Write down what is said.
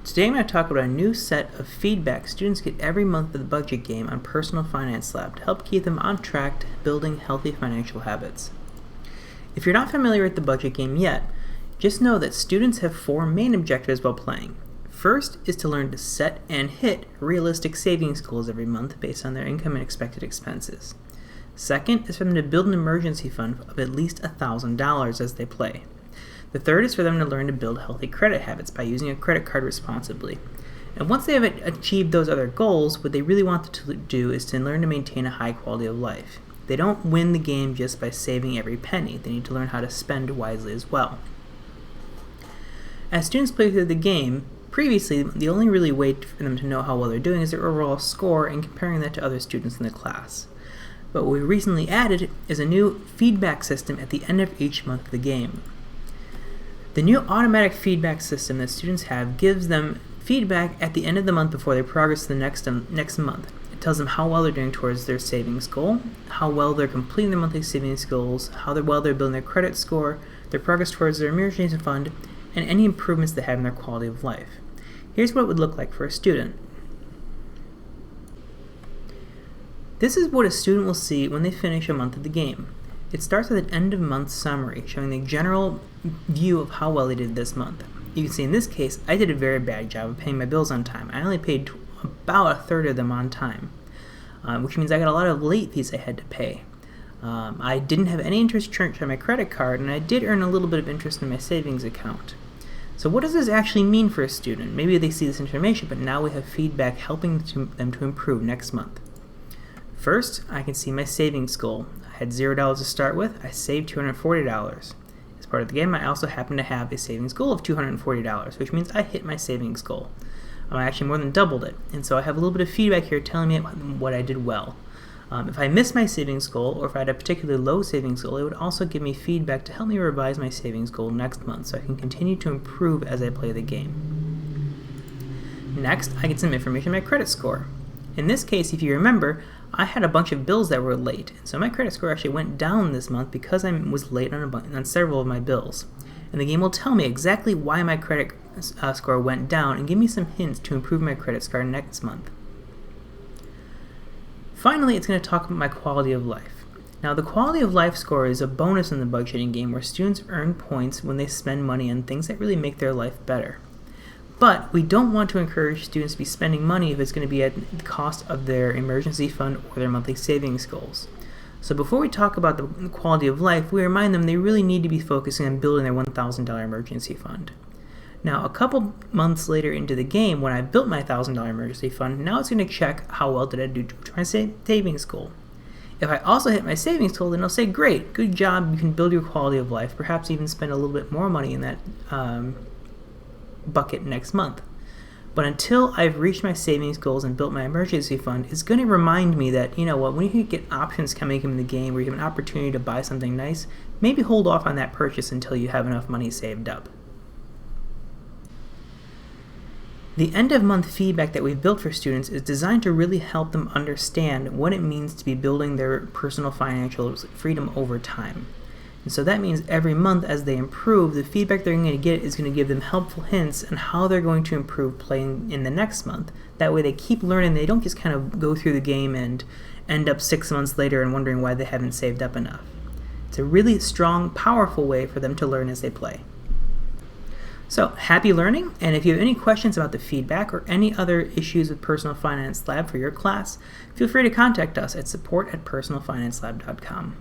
Today I'm going to talk about a new set of feedback students get every month for the budget game on Personal Finance Lab to help keep them on track to building healthy financial habits. If you're not familiar with the budget game yet, just know that students have four main objectives while playing. First is to learn to set and hit realistic savings goals every month based on their income and expected expenses. Second is for them to build an emergency fund of at least $1,000 as they play. The third is for them to learn to build healthy credit habits by using a credit card responsibly. And once they have achieved those other goals, what they really want to do is to learn to maintain a high quality of life. They don't win the game just by saving every penny. They need to learn how to spend wisely as well. As students play through the game, previously, the only really way for them to know how well they're doing is their overall score and comparing that to other students in the class. But what we recently added is a new feedback system at the end of each month of the game. The new automatic feedback system that students have gives them feedback at the end of the month before they progress to the next month. It tells them how well they're doing towards their savings goal, how well they're completing their monthly savings goals, how well they're building their credit score, their progress towards their emergency fund, and any improvements they have in their quality of life. Here's what it would look like for a student. This is what a student will see when they finish a month of the game. It starts with an end-of-month summary showing the general view of how well they did this month. You can see in this case, I did a very bad job of paying my bills on time. I only paid about a third of them on time, which means I got a lot of late fees I had to pay. I didn't have any interest charged on my credit card, and I did earn a little bit of interest in my savings account. So what does this actually mean for a student? Maybe they see this information, but now we have feedback helping them to improve next month. First, I can see my savings goal. I had $0 to start with. I saved $240. As part of the game, I also happen to have a savings goal of $240, which means I hit my savings goal. I actually more than doubled it, and so I have a little bit of feedback here telling me what I did well. If I missed my savings goal, or if I had a particularly low savings goal, it would also give me feedback to help me revise my savings goal next month so I can continue to improve as I play the game. Next, I get some information on my credit score. In this case, if you remember, I had a bunch of bills that were late, so my credit score actually went down this month because I was late on several of my bills. And the game will tell me exactly why my credit score went down and give me some hints to improve my credit score next month. Finally, it's going to talk about my quality of life. Now, the quality of life score is a bonus in the budgeting game where students earn points when they spend money on things that really make their life better. But we don't want to encourage students to be spending money if it's going to be at the cost of their emergency fund or their monthly savings goals. So before we talk about the quality of life, we remind them they really need to be focusing on building their $1,000 emergency fund. Now, a couple months later into the game, when I built my $1,000 emergency fund, now it's going to check how well did I do to my savings goal. If I also hit my savings goal, then it'll say, great, good job, you can build your quality of life, perhaps even spend a little bit more money in that bucket next month. But until I've reached my savings goals and built my emergency fund, it's going to remind me that, you know what, when you get options coming in the game where you have an opportunity to buy something nice, maybe hold off on that purchase until you have enough money saved up. The end-of-month feedback that we've built for students is designed to really help them understand what it means to be building their personal financial freedom over time. And so that means every month as they improve, the feedback they're going to get is going to give them helpful hints on how they're going to improve playing in the next month. That way they keep learning, they don't just kind of go through the game and end up 6 months later and wondering why they haven't saved up enough. It's a really strong, powerful way for them to learn as they play. So, happy learning, and if you have any questions about the feedback or any other issues with Personal Finance Lab for your class, feel free to contact us at support@personalfinancelab.com.